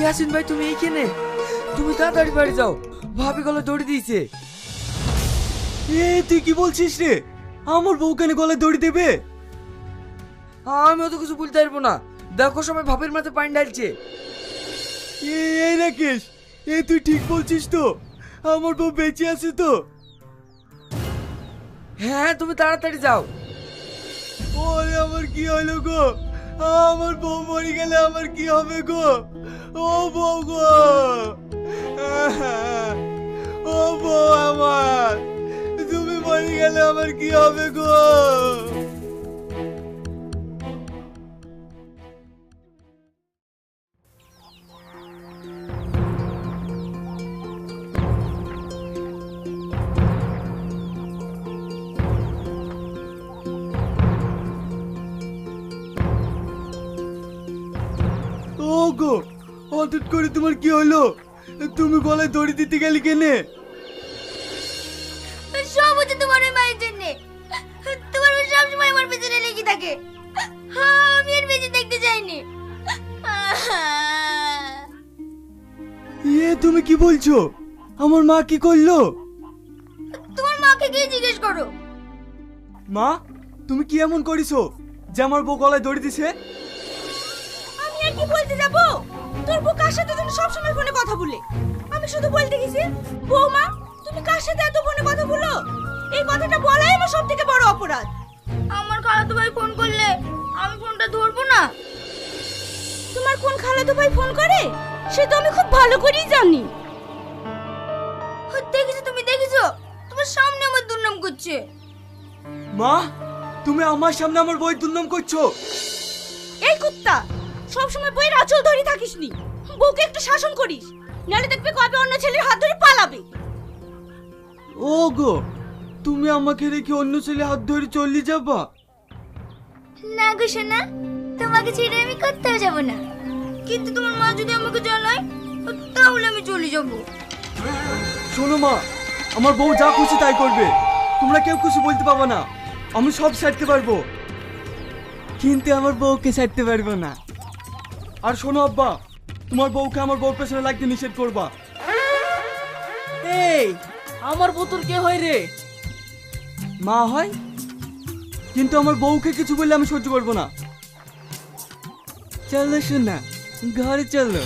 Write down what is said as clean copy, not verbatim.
ইয়াসিন ভাই তুমি এইখানে? তুমি তাড়াতাড়ি বাড়ি যাও, ভাবি গলা দড়ি দিয়েছে। তুই কি বলছিস রে? আমার বউ কেন গলায় দড়ি দেবে? আমি অত কিছু বলতে পারবো না, দেখো সবাই ভাবির মাথায় পানি ঢালছে। এই রাকেশ, তুই ঠিক বলছিস তো? আমার বউ বেঁচে আছে তো? হ্যাঁ তুমি তাড়াতাড়ি যাও। ওরে আমার কি হলো গো? আমার বউ মরে গেলে আমার কি হবে গো? ও বউ গো, ও বউ আমার, তুমি মরে গেলে আমার কি হবে গো? ও গো, হঠাৎ করে তোমার কি হলো? তুমি গলায় দড়ি দিতে গেলি কেনে? সব হচ্ছে তোমার ওই মায়ের জন্য। তোমার ওই সবসময় আমার পেছনে লেগে থাকে। আমি আর বেঁচে দেখতে চাইনি। তুমি কি বলছো? আমার মা কি করলো? তোমার মাকে গিয়ে জিজ্ঞেস করো। মা, তুমি কি এমন করিছো যে আমার বউ গলায় দড়ি দিছে? আমি আর কি বলতে যাব? তোর বউ কার সাথে যেন সব সময় ফোনে কথা বলে। আমি শুধু বলতে গেছি, বৌমা তুমি কার সাথে এত ফোনে কথা বলো? এই কথাটা বলাই আমার সবথেকে বড় অপরাধ। আমার খালাতো ভাই ফোন করলে আমি ফোনটা ধরবো না। তোমার কোন খালাতো ভাই ফোন করে সে তো আমি খুব ভালো করেই জানি। দেখেছো তুমি, দেখেছো তোমার সামনে আমার দুর্নাম করছে। মা, তুমি আমার সামনে আমার বউয়ের দুর্নাম করছো? এই কুত্তা, সব সময় বইয়ের আঁচল ধরে থাকিস নি। বউকে একটু শাসন করিস, নালে দেখবে কবে অন্য ছেলের হাত ধরে পালাবে। ও গো, তুমি আমাকে রেখে অন্য ছেলে হাত ধরে চলে যাবা? না গো সোনা, তোমাকে ছেড়ে আমি কোথাও যাব না। কিন্তু তোমার মা যদি আমাকে জ্বালায় তাহলে আমি চলে যাব। শোনো মা, আমার বউ যা খুশি তাই করবে, তোমরা কেউ কিছু বলতে পারবে না। আমি সব ছাড়তে পারবো, কিন্তু আমার বউকে ছাড়তে পারবো না। আর শোনো আব্বা, তোমার বউকে আমার বউর পেছনে লাগতে নিষেধ করবা। এই আমার বোতল কে হয় রে? মা হয়, কিন্তু আমার বউকে কিছু বললে আমি সহ্য করবো না। চলো শোনা, ঘরে চলো।